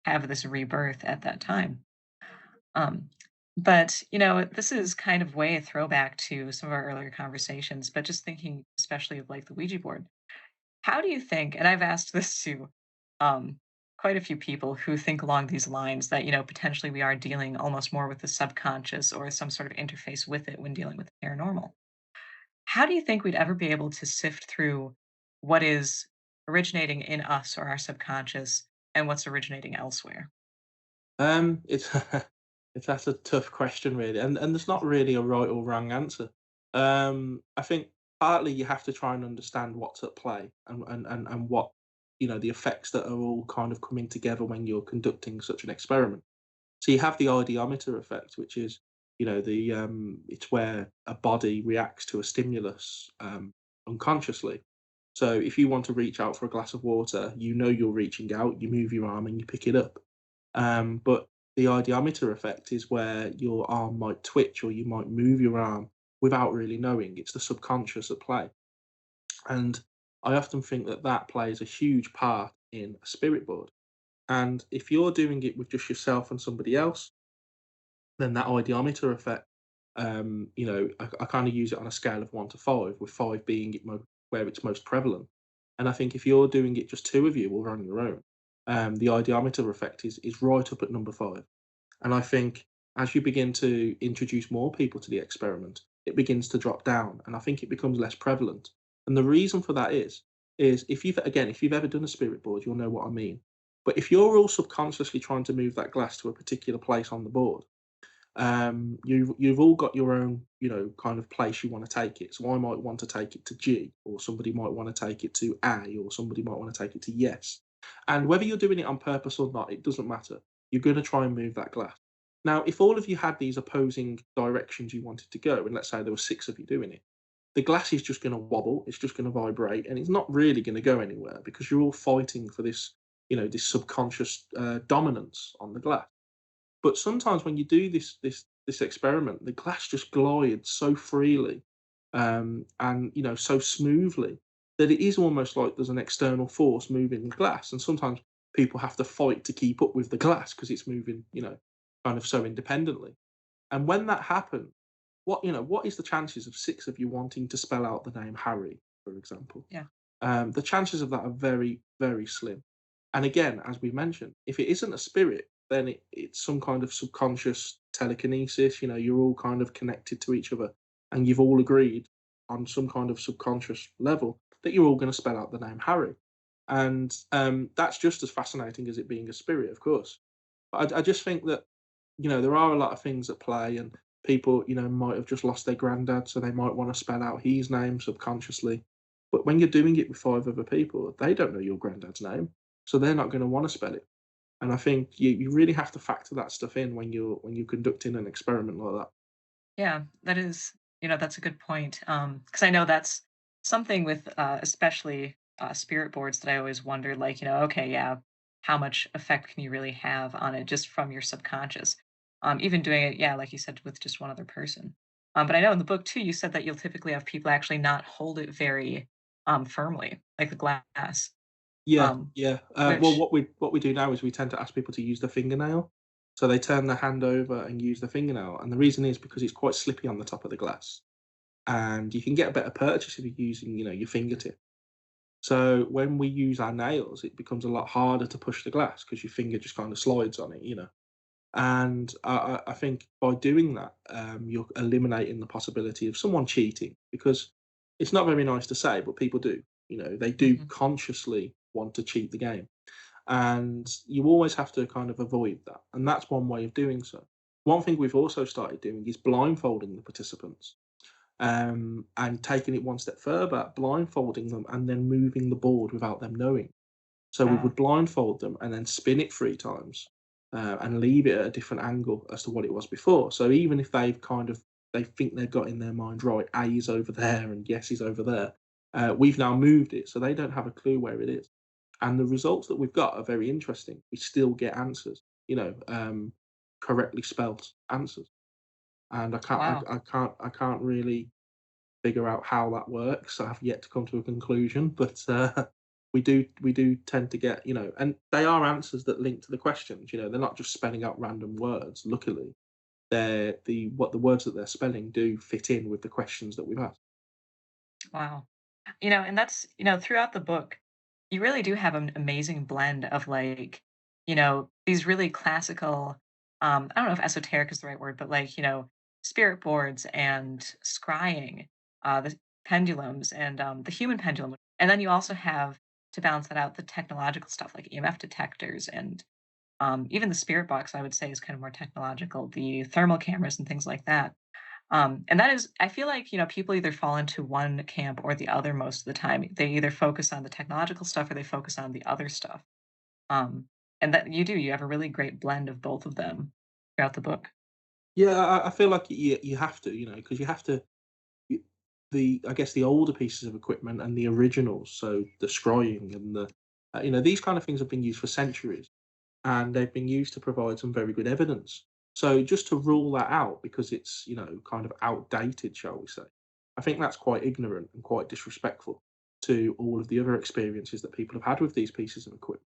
have this rebirth at that time. Um, but, this is kind of way a throwback to some of our earlier conversations, but just thinking especially of like the Ouija board. How do you think, and I've asked this to um, quite a few people who think along these lines that, potentially we are dealing almost more with the subconscious or some sort of interface with it when dealing with the paranormal. How do you think we'd ever be able to sift through what is originating in us or our subconscious and what's originating elsewhere? It's that's a tough question, really, and there's not really a right or wrong answer. I think partly you have to try and understand what's at play and what the effects that are all kind of coming together when you're conducting such an experiment. So you have the ideometer effect, which is the it's where a body reacts to a stimulus unconsciously. So if you want to reach out for a glass of water, you're reaching out, you move your arm and you pick it up. But the ideometer effect is where your arm might twitch or you might move your arm without really knowing. It's the subconscious at play. And I often think that that plays a huge part in a spirit board. And if you're doing it with just yourself and somebody else, then that ideometer effect, I kind of use it on a scale of 1 to 5, with 5 being where it's most prevalent. And I think if you're doing it just two of you or on your own, the ideometer effect is right up at number 5. And I think as you begin to introduce more people to the experiment, it begins to drop down, and I think it becomes less prevalent. And the reason for that is if you've ever done a spirit board, you'll know what I mean. But if you're all subconsciously trying to move that glass to a particular place on the board, you've all got your own, kind of place you want to take it. So I might want to take it to G, or somebody might want to take it to A, or somebody might want to take it to yes. And whether you're doing it on purpose or not, it doesn't matter. you're going to try and move that glass. Now, if all of you had these opposing directions you wanted to go, and let's say there were 6 of you doing it, the glass is just going to wobble, it's just going to vibrate, and it's not really going to go anywhere because you're all fighting for this, this subconscious dominance on the glass. But sometimes when you do this experiment, the glass just glides so freely, and so smoothly that it is almost like there's an external force moving the glass. And sometimes people have to fight to keep up with the glass because it's moving, kind of so independently. And when that happens, what is the chances of 6 of you wanting to spell out the name Harry, for example? Yeah. The chances of that are very, very slim. And again, as we mentioned, if it isn't a spirit, then it's some kind of subconscious telekinesis. You're all kind of connected to each other, and you've all agreed on some kind of subconscious level that you're all going to spell out the name Harry. And that's just as fascinating as it being a spirit, of course. But I just think that there are a lot of things at play, and people might have just lost their granddad, so they might want to spell out his name subconsciously. But when you're doing it with 5 other people, they don't know your granddad's name, so they're not going to want to spell it. And I think you really have to factor that stuff in when you're conducting an experiment like that. Yeah, that is, that's a good point. Because I know that's something with, especially spirit boards that I always wondered, like, okay, yeah, how much effect can you really have on it just from your subconscious? Even doing it, yeah, like you said, with just one other person. But I know in the book too, you said that you'll typically have people actually not hold it very firmly, like the glass, Yeah, um, yeah. Well, which, what we do now is we tend to ask people to use the fingernail. So they turn their hand over and use the fingernail, and the reason is because it's quite slippy on the top of the glass, and you can get a better purchase if you're using, your fingertip. So when we use our nails, it becomes a lot harder to push the glass because your finger just kind of slides on it. And I think by doing that, you're eliminating the possibility of someone cheating, because it's not very nice to say, but people do. They do mhm, consciously want to cheat the game, and you always have to kind of avoid that. And that's one way of doing so. One thing we've also started doing is blindfolding the participants, and taking it one step further, blindfolding them and then moving the board without them knowing. So we uh, would blindfold them and then spin it 3 times, and leave it at a different angle as to what it was before. So even if they think they've got in their mind, right, A is over there and yes is over there, we've now moved it so they don't have a clue where it is. And the results that we've got are very interesting. We still get answers, correctly spelt answers. And wow. I can't really figure out how that works. I have yet to come to a conclusion, but we do tend to get, and they are answers that link to the questions. They're not just spelling out random words. Luckily, the words that they're spelling do fit in with the questions that we've asked. Wow. And that's, throughout the book, you really do have an amazing blend of like, these really classical, I don't know if esoteric is the right word, but like, spirit boards and scrying, the pendulums and the human pendulum. And then you also have to balance that out the technological stuff like EMF detectors and even the spirit box, I would say, is kind of more technological, the thermal cameras and things like that. And that is, I feel like, people either fall into one camp or the other most of the time. They either focus on the technological stuff or they focus on the other stuff. Um, and that you have a really great blend of both of them throughout the book. Yeah, I feel like you have to, because you have to. y- I guess the older pieces of equipment and the originals, so the scrying and these kind of things have been used for centuries, and they've been used to provide some very good evidence. So just to rule that out because it's kind of outdated, shall we say? I think that's quite ignorant and quite disrespectful to all of the other experiences that people have had with these pieces of equipment.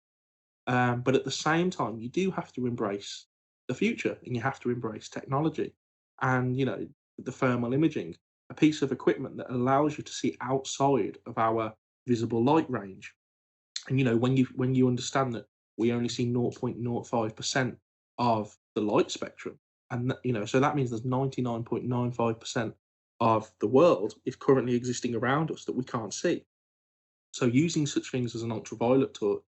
But at the same time, you do have to embrace the future and you have to embrace technology, and the thermal imaging, a piece of equipment that allows you to see outside of our visible light range. And when you understand that we only see 0.05% of the light spectrum, and so that means there's 99.95% of the world is currently existing around us that we can't see. So using such things as an ultraviolet torch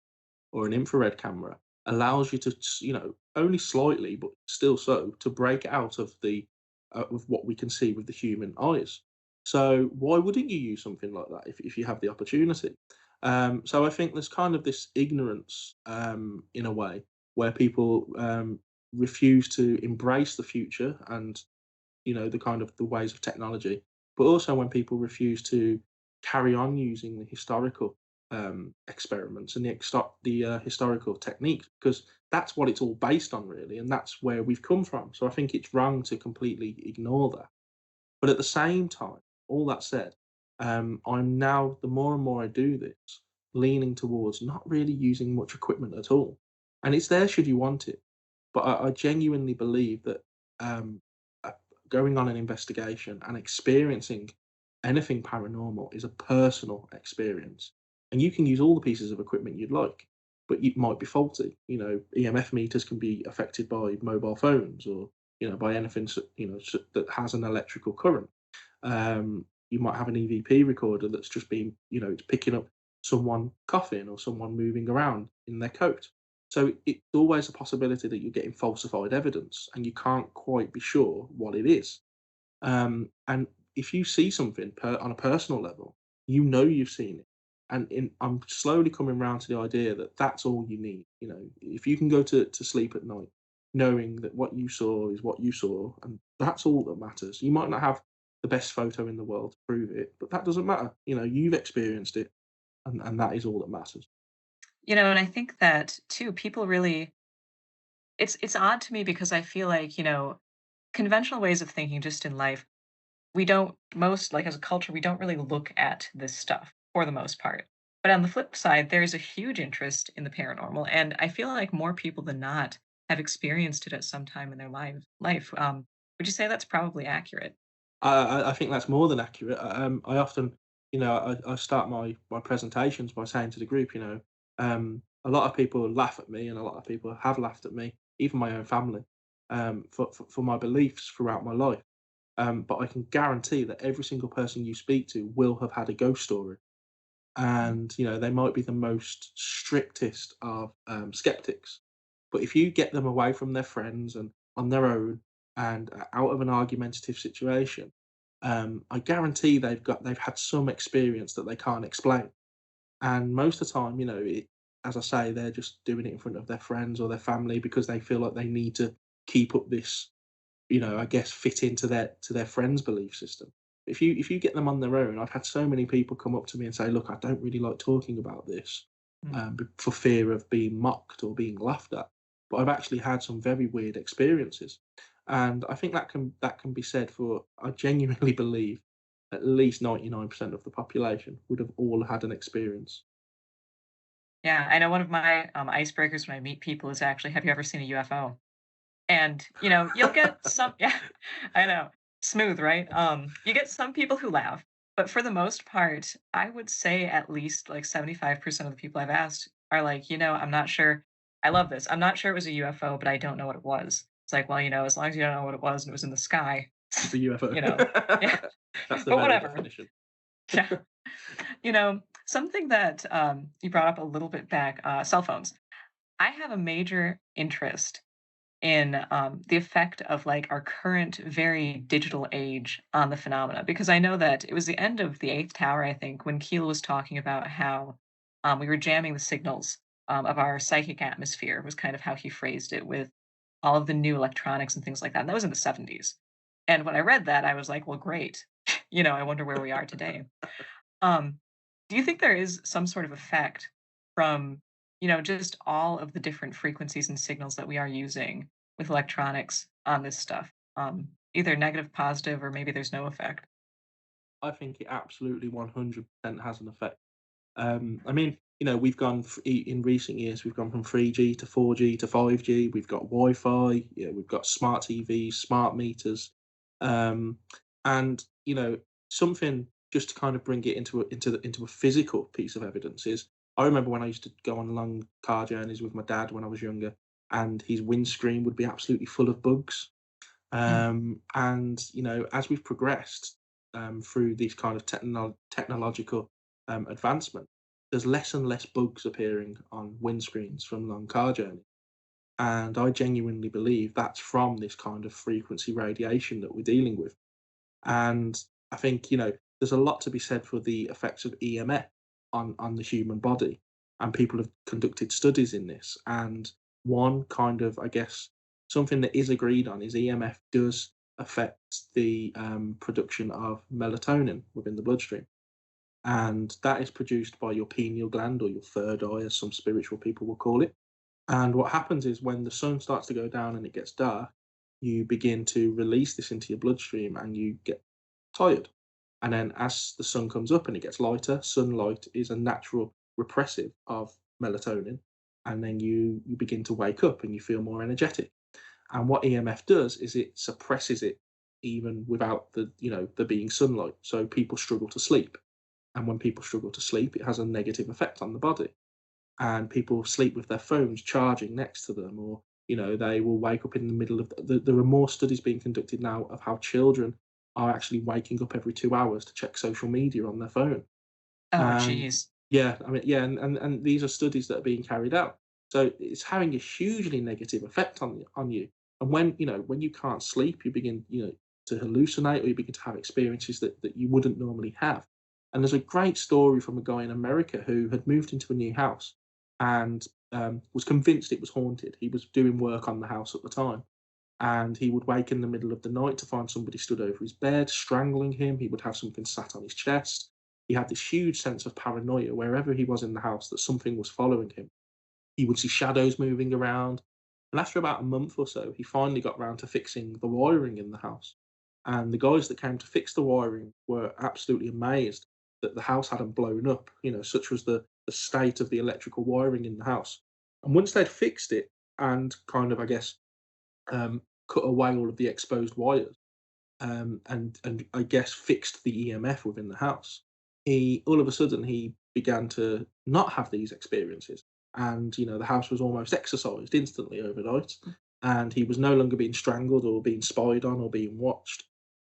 or an infrared camera allows you to, only slightly, but still so, to break out of what we can see with the human eyes. So why wouldn't you use something like that if you have the opportunity? So I think there's kind of this ignorance, in a way, where people refuse to embrace the future and the kind of the ways of technology, but also when people refuse to carry on using the historical experiments and the historical techniques, because that's what it's all based on, really, and that's where we've come from. So I think it's wrong to completely ignore that. But at the same time, all that said, I'm now, the more and more I do this, leaning towards not really using much equipment at all. And it's there should you want it. But I genuinely believe that um, uh, going on an investigation and experiencing anything paranormal is a personal experience. And you can use all the pieces of equipment you'd like, but it might be faulty. EMF meters can be affected by mobile phones or by anything that has an electrical current. You might have an EVP recorder that's just been, it's picking up someone coughing or someone moving around in their coat. So it's always a possibility that you're getting falsified evidence and you can't quite be sure what it is. And if you see something on a personal level, you've seen it. And I'm slowly coming around to the idea that that's all you need. If you can go to sleep at night knowing that what you saw is what you saw, and that's all that matters. You might not have the best photo in the world to prove it, but that doesn't matter. You've experienced it, and that is all that matters. And I think that too, people really, it's odd to me because I feel like, conventional ways of thinking just in life, we don't most like as a culture, we don't really look at this stuff for the most part. But on the flip side, there's a huge interest in the paranormal, and I feel like more people than not have experienced it at some time in their life. Would you say that's probably accurate? I think that's more than accurate. I often, I start my presentations by saying to the group, a lot of people laugh at me, and a lot of people have laughed at me, even my own family, for my beliefs throughout my life. But I can guarantee that every single person you speak to will have had a ghost story, and they might be the most strictest of skeptics, but if you get them away from their friends and on their own and out of an argumentative situation, I guarantee they've had some experience that they can't explain. And most of the time, as I say, they're just doing it in front of their friends or their family because they feel like they need to keep up this, I guess, fit into their friends' belief system. If you get them on their own, I've had so many people come up to me and say, "Look, I don't really like talking about this Mm. for fear of being mocked or being laughed at." But I've actually had some very weird experiences, and I think that can be said for. I genuinely believe at least 99% of the population would have all had an experience. Yeah, I know one of my icebreakers when I meet people is actually, have you ever seen a UFO? And, you'll get some yeah, I know. Smooth, right? You get some people who laugh, but for the most part, I would say at least like 75% of the people I've asked are like, I'm not sure. I love this. I'm not sure it was a UFO, but I don't know what it was. It's like, well, as long as you don't know what it was and it was in the sky, It's a UFO. you know, yeah, That's the but very whatever. definition. Yeah. Something that you brought up a little bit back, cell phones. I have a major interest in the effect of like our current very digital age on the phenomena, because I know that it was the end of the eighth tower, I think, when Keel was talking about how we were jamming the signals of our psychic atmosphere, was kind of how he phrased it, with all of the new electronics and things like that. And that was in the 70s. And when I read that, I was like, well, great. I wonder where we are today. um, do you think there is some sort of effect from, just all of the different frequencies and signals that we are using with electronics on this stuff? Either negative, positive, or maybe there's no effect. I think it absolutely 100% has an effect. I mean, we've gone in recent years. We've gone from 3G to 4G to 5G. We've got Wi-Fi. We've got smart TVs, smart meters, um, and something just to kind of bring it into a physical piece of evidence is. I remember when I used to go on long car journeys with my dad when I was younger, and his windscreen would be absolutely full of bugs. Mm. And as we've progressed through these kind of technological advancement, there's less and less bugs appearing on windscreens from long car journeys. And I genuinely believe that's from this kind of frequency radiation that we're dealing with. And I think there's a lot to be said for the effects of EMF on the human body, and people have conducted studies in this. And one kind of, I guess, something that is agreed on is EMF does affect the production of melatonin within the bloodstream. And that is produced by your pineal gland or your third eye, as some spiritual people will call it. And what happens is when the sun starts to go down and it gets dark, you begin to release this into your bloodstream and you get tired. And then as the sun comes up and it gets lighter, sunlight is a natural repressive of melatonin. And then you begin to wake up and you feel more energetic. And what EMF does is it suppresses it even without there being sunlight. So people struggle to sleep. And when people struggle to sleep, it has a negative effect on the body. And people sleep with their phones charging next to them, or they will wake up in the middle of there are more studies being conducted now of how children are actually waking up every 2 hours to check social media on their phone. Oh, And geez. yeah, I mean, yeah, and these are studies that are being carried out. So it's having a hugely negative effect on you. And when you can't sleep, you begin to hallucinate, or you begin to have experiences that you wouldn't normally have. And there's a great story from a guy in America who had moved into a new house and was convinced it was haunted. He was doing work on the house at the time, and he would wake in the middle of the night to find somebody stood over his bed, strangling him. He would have something sat on his chest. He had this huge sense of paranoia wherever he was in the house that something was following him. He would see shadows moving around. And after about a month or so, he finally got round to fixing the wiring in the house. And the guys that came to fix the wiring were absolutely amazed that the house hadn't blown up. Such was the state of the electrical wiring in the house. And once they'd fixed it and kind of, I guess, cut away all of the exposed wires, and I guess fixed the EMF within the house, he all of a sudden he began to not have these experiences, and the house was almost exorcised instantly overnight, and he was no longer being strangled or being spied on or being watched,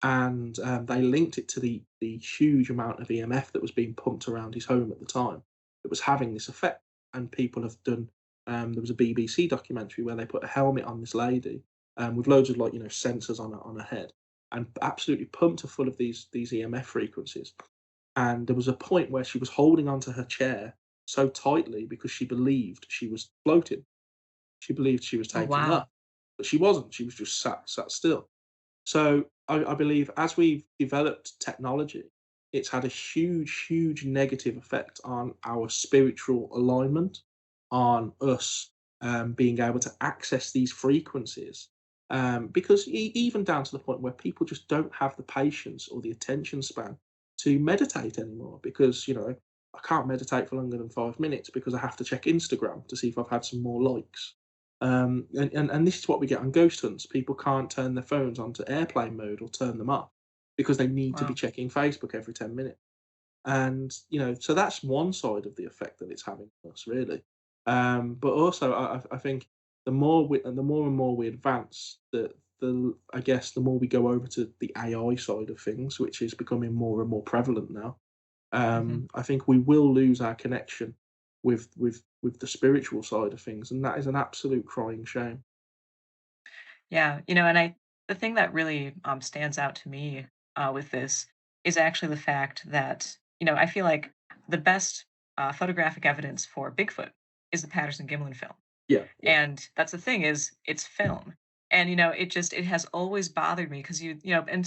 and they linked it to the huge amount of EMF that was being pumped around his home at the time that was having this effect, and people have done. There was a BBC documentary where they put a helmet on this lady with loads of sensors on her head, and absolutely pumped her full of these EMF frequencies. And there was a point where she was holding onto her chair so tightly because she believed she was floating. She believed she was Oh, taking wow. off, but she wasn't. She was just sat still. So I believe as we've developed technology, it's had a huge negative effect on our spiritual alignment, on us being able to access these frequencies. Because even down to the point where people just don't have the patience or the attention span to meditate anymore, because I can't meditate for longer than 5 minutes because I have to check Instagram to see if I've had some more likes. And this is what we get on ghost hunts. People can't turn their phones onto airplane mode or turn them off because they need to be Wow. checking Facebook every 10 minutes. And, so that's one side of the effect that it's having on us, really. But also, I think the more and more we advance, I guess the more we go over to the AI side of things, which is becoming more and more prevalent now. Hmm. I think we will lose our connection with the spiritual side of things, and that is an absolute crying shame. Yeah, the thing that really stands out to me with this is actually the fact that I feel like the best photographic evidence for Bigfoot is the Patterson Gimlin film. Yeah, yeah. And that's the thing is it's film. And it has always bothered me because and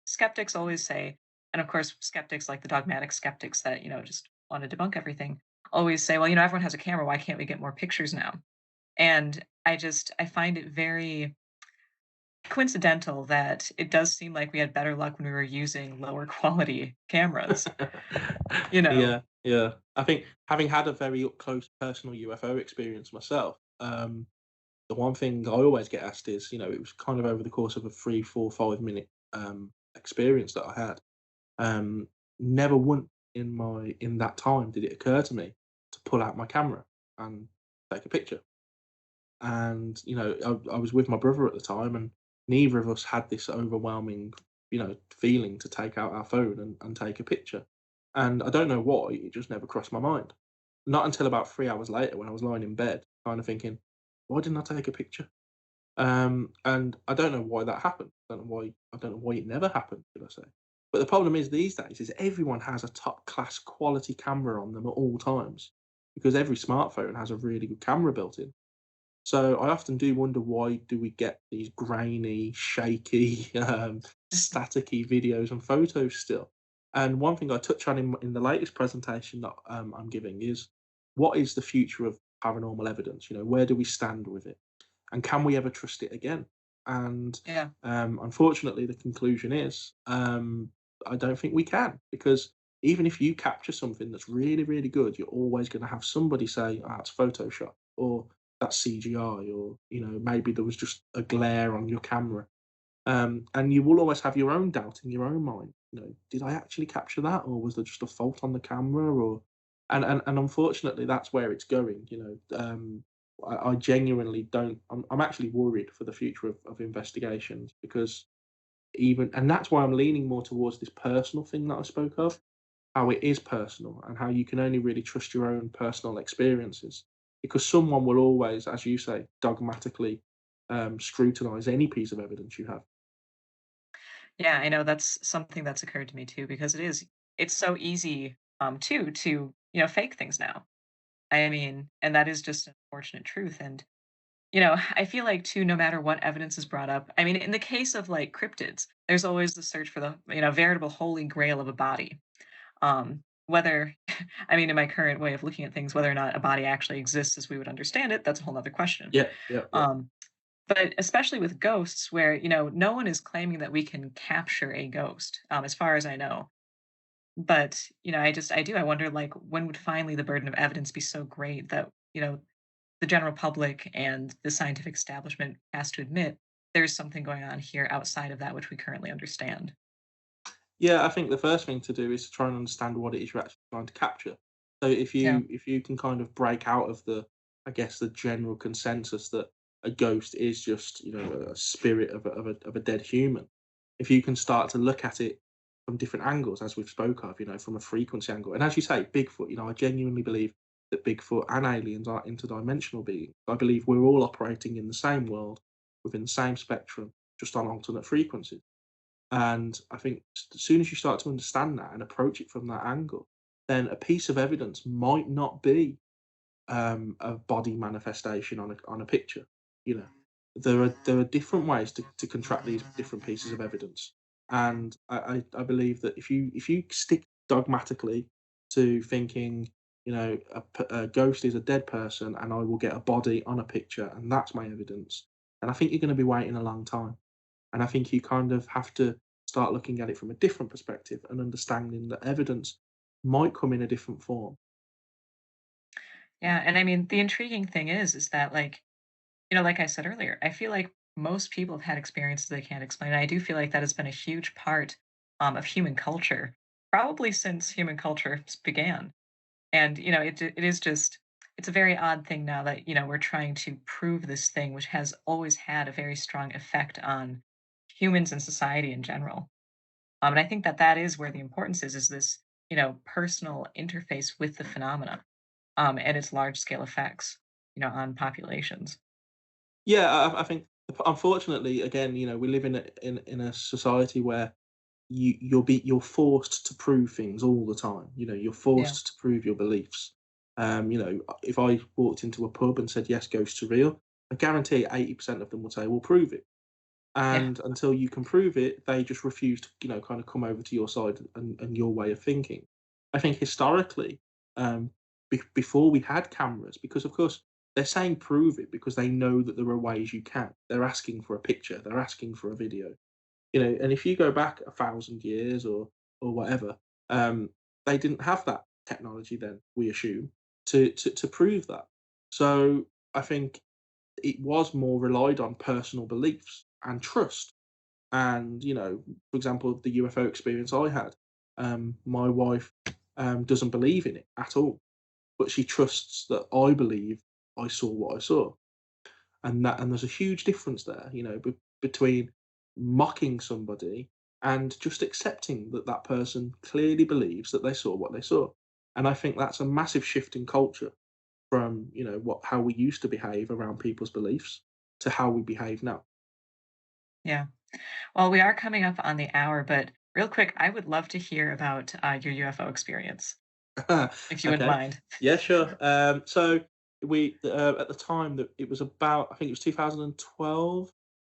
skeptics always say, and of course skeptics like the dogmatic skeptics that, just want to debunk everything, always say, well, everyone has a camera, why can't we get more pictures now? And I find it very coincidental that it does seem like we had better luck when we were using lower quality cameras, you know? Yeah, yeah. I think having had a very up close personal UFO experience myself, the one thing I always get asked is, it was kind of over the course of a 3, 4, 5 minute experience that I had. Um, Never once in that time did it occur to me to pull out my camera and take a picture. And I was with my brother at the time, and neither of us had this overwhelming feeling to take out our phone and take a picture. And I don't know why, it just never crossed my mind. Not until about 3 hours later, when I was lying in bed kind of thinking, why didn't I take a picture? And I don't know why that happened. I don't know why it never happened, should I say. But the problem is these days is everyone has a top class quality camera on them at all times, because every smartphone has a really good camera built in. So I often do wonder, why do we get these grainy, shaky, staticky videos and photos still? And one thing I touch on in the latest presentation that I'm giving is, what is the future of paranormal evidence? Where do we stand with it? And can we ever trust it again? And Yeah. unfortunately, the conclusion is, I don't think we can, because even if you capture something that's really, really good, you're always going to have somebody say, "Ah, it's Photoshop," or "That's CGI," or maybe there was just a glare on your camera. And you will always have your own doubt in your own mind. Did I actually capture that, or was there just a fault on the camera? Or and unfortunately, that's where it's going. I genuinely don't. I'm actually worried for the future of investigations, because and that's why I'm leaning more towards this personal thing that I spoke of, how it is personal and how you can only really trust your own personal experiences, because someone will always, as you say, dogmatically scrutinize any piece of evidence you have. Yeah, I know that's something that's occurred to me too, because it's so easy to, fake things now. I mean, and that is just an unfortunate truth. And, I feel like too, no matter what evidence is brought up, I mean, in the case of like cryptids, there's always the search for the, veritable holy grail of a body. Whether I mean, in my current way of looking at things, whether or not a body actually exists as we would understand it, that's a whole other question. Yeah, yeah, yeah. Um, but especially with ghosts, where, no one is claiming that we can capture a ghost, as far as I know. But, I wonder, like, when would finally the burden of evidence be so great that, the general public and the scientific establishment has to admit there's something going on here outside of that which we currently understand. Yeah, I think the first thing to do is to try and understand what it is you're actually trying to capture. So Yeah. if you can kind of break out of I guess, the general consensus that a ghost is just, a spirit of a dead human. If you can start to look at it from different angles, as we've spoke of, from a frequency angle, and as you say, Bigfoot. I genuinely believe that Bigfoot and aliens are interdimensional beings. I believe we're all operating in the same world, within the same spectrum, just on alternate frequencies. And I think as soon as you start to understand that and approach it from that angle, then a piece of evidence might not be a body manifestation on a picture. You know, there are different ways to contract these different pieces of evidence, and I believe that if you stick dogmatically to thinking, a ghost is a dead person, and I will get a body on a picture, and that's my evidence, and I think you're going to be waiting a long time. And I think you kind of have to start looking at it from a different perspective and understanding that evidence might come in a different form. Yeah, and I mean, the intriguing thing is that, like, like I said earlier, I feel like most people have had experiences they can't explain. And I do feel like that has been a huge part of human culture, probably since human culture began. And it is just it's a very odd thing now that we're trying to prove this thing, which has always had a very strong effect on humans and society in general. And I think that that is where the importance is this personal interface with the phenomena, and its large scale effects on populations. Yeah, I think unfortunately, again, we live in a society where you're forced to prove things all the time. You're Yeah. forced to prove your beliefs. If I walked into a pub and said yes, ghosts are real, I guarantee 80% of them would say, "Well, prove it." Yeah. And until you can prove it, they just refuse to, kind of come over to your side and your way of thinking. I think historically, before we had cameras, because of course they're saying prove it because they know that there are ways you can. They're asking for a picture, they're asking for a video, and if you go back 1,000 years or whatever, they didn't have that technology then. We assume to prove that. So I think it was more relied on personal beliefs and trust. And, for example, the UFO experience I had, my wife doesn't believe in it at all, but she trusts that I believe I saw what I saw. And there's a huge difference there, between mocking somebody and just accepting that that person clearly believes that they saw what they saw. And I think that's a massive shift in culture from how we used to behave around people's beliefs to how we behave now. Yeah. Well, we are coming up on the hour, but real quick, I would love to hear about your UFO experience, if you wouldn't Okay, mind. yeah, sure. So we at the time that it was about, I think it was 2012,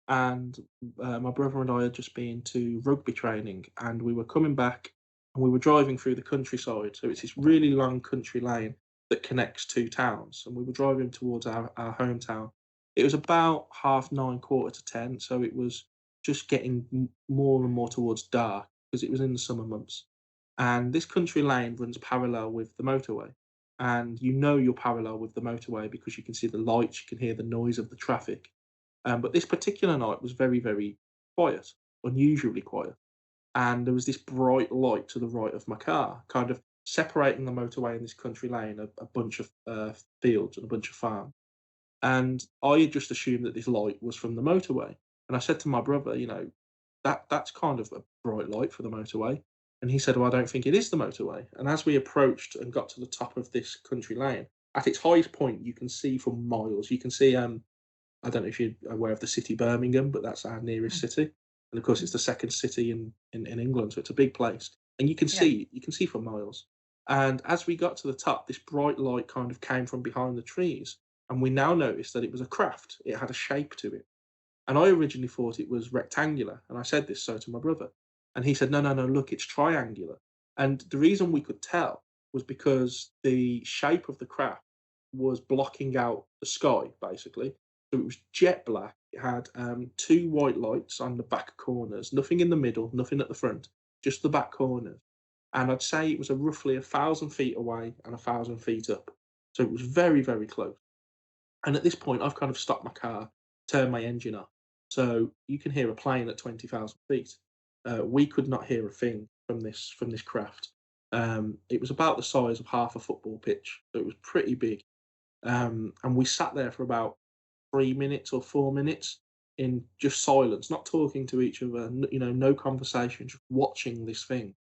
and my brother and I had just been to rugby training, and we were coming back, and we were driving through the countryside. So it's this really long country lane that connects two towns, and we were driving towards our hometown. It was about 9:30, 9:45, so it was just getting more and more towards dark because it was in the summer months. And this country lane runs parallel with the motorway, and you know you're parallel with the motorway because you can see the lights, you can hear the noise of the traffic. But this particular night was very, very quiet, unusually quiet. And there was this bright light to the right of my car, kind of separating the motorway and this country lane, a bunch of fields and a bunch of farms. And I had just assumed that this light was from the motorway. And I said to my brother, that's kind of a bright light for the motorway. And he said, well, I don't think it is the motorway. And as we approached and got to the top of this country lane, at its highest point, you can see for miles. You can see, I don't know if you're aware of the city Birmingham, but that's our nearest city. And of course, it's the second city in England, so it's a big place. And you can see for miles. And as we got to the top, this bright light kind of came from behind the trees. And we now noticed that it was a craft. It had a shape to it. And I originally thought it was rectangular. And I said this so to my brother. And he said, no, no, no, look, it's triangular. And the reason we could tell was because the shape of the craft was blocking out the sky, basically. So it was jet black. It had two white lights on the back corners, nothing in the middle, nothing at the front, just the back corners. And I'd say it was roughly 1,000 feet away and 1,000 feet up. So it was very, very close. And at this point, I've kind of stopped my car, turned my engine off. So you can hear a plane at 20,000 feet. We could not hear a thing from this craft. It was about the size of half a football pitch, so it was pretty big. And we sat there for about 3 minutes or 4 minutes in just silence, not talking to each other, no conversation, just watching this thing.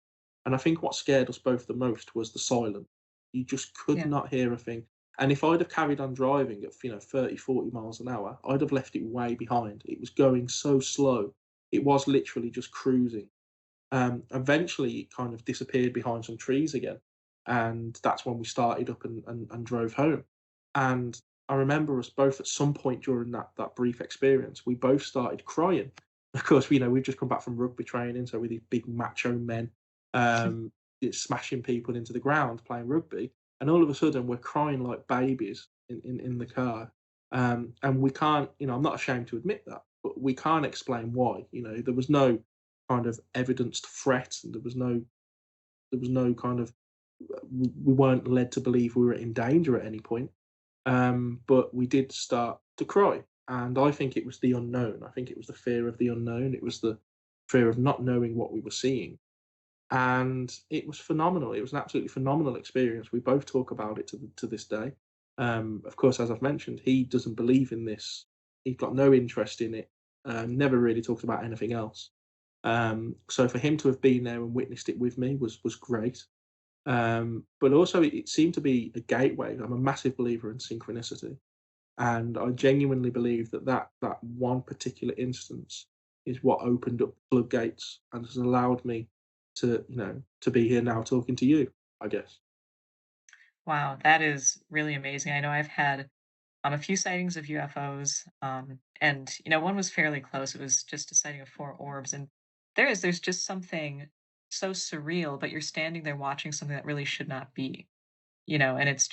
And I think what scared us both the most was the silence. You just could not hear a thing. And if I'd have carried on driving at 30, 40 miles an hour, I'd have left it way behind. It was going so slow. It was literally just cruising. Eventually, it kind of disappeared behind some trees again. And that's when we started up and drove home. And I remember us both at some point during that brief experience, we both started crying. Of course, we've just come back from rugby training, so we're these big macho men smashing people into the ground playing rugby. And all of a sudden, we're crying like babies in the car. And we can't, I'm not ashamed to admit that, but we can't explain why. There was no kind of evidenced threat, and there was no kind of, we weren't led to believe we were in danger at any point. But we did start to cry. And I think it was the unknown. I think it was the fear of the unknown. It was the fear of not knowing what we were seeing. And it was phenomenal. It was an absolutely phenomenal experience. We both talk about it to this day. Of course, as I've mentioned, he doesn't believe in this. He's got no interest in it. Never really talked about anything else. So for him to have been there and witnessed it with me was great. But also, it seemed to be a gateway. I'm a massive believer in synchronicity. And I genuinely believe that one particular instance is what opened up the floodgates and has allowed me to be here now talking to you, I guess. Wow, that is really amazing. I know I've had a few sightings of UFOs, and one was fairly close. It was just a sighting of four orbs, and there's just something so surreal, but you're standing there watching something that really should not be, and it's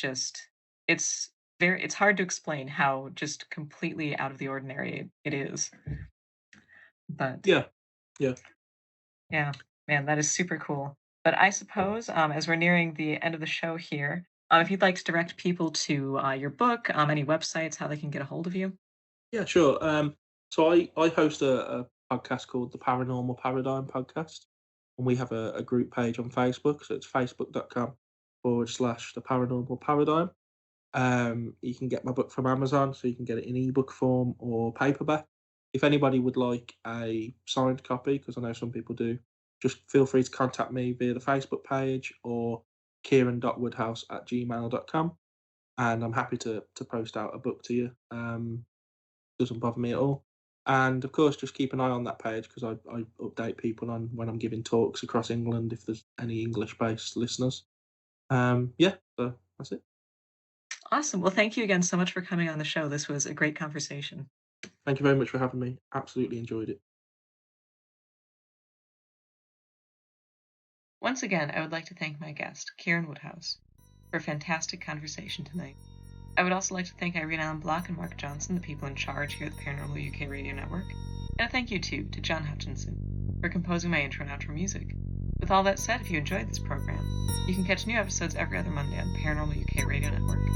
it's hard to explain how just completely out of the ordinary it is. But Yeah, yeah. yeah, man, that is super cool. But I suppose, as we're nearing the end of the show here, if you'd like to direct people to your book, any websites, how they can get a hold of you. Yeah, sure. So I host a podcast called the Paranormal Paradigm Podcast, and we have a group page on Facebook. So it's facebook.com/the Paranormal Paradigm. You can get my book from Amazon, so you can get it in ebook form or paperback. If anybody would like a signed copy, because I know some people do, just feel free to contact me via the Facebook page or kieran.woodhouse@gmail.com, and I'm happy to post out a book to you. Doesn't bother me at all. And of course, just keep an eye on that page because I update people on when I'm giving talks across England if there's any English-based listeners. Yeah, so that's it. Awesome. Well, thank you again so much for coming on the show. This was a great conversation. Thank you very much for having me. Absolutely enjoyed it. Once again, I would like to thank my guest, Kieran Woodhouse, for a fantastic conversation tonight. I would also like to thank Irene Allen Block and Mark Johnson, the people in charge here at the Paranormal UK Radio Network. And a thank you, too, to John Hutchinson for composing my intro and outro music. With all that said, if you enjoyed this program, you can catch new episodes every other Monday on the Paranormal UK Radio Network.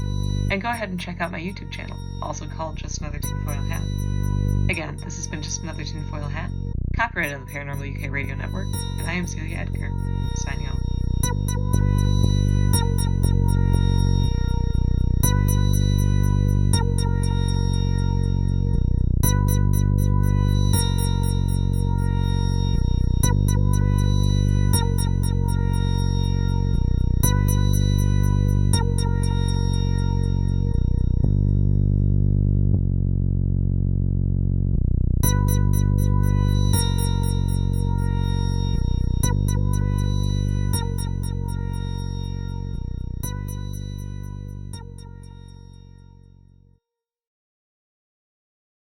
And go ahead and check out my YouTube channel, also called Just Another Tinfoil Hat. Again, this has been Just Another Tinfoil Hat, copyrighted on the Paranormal UK Radio Network, and I am Celia Edgar, signing off.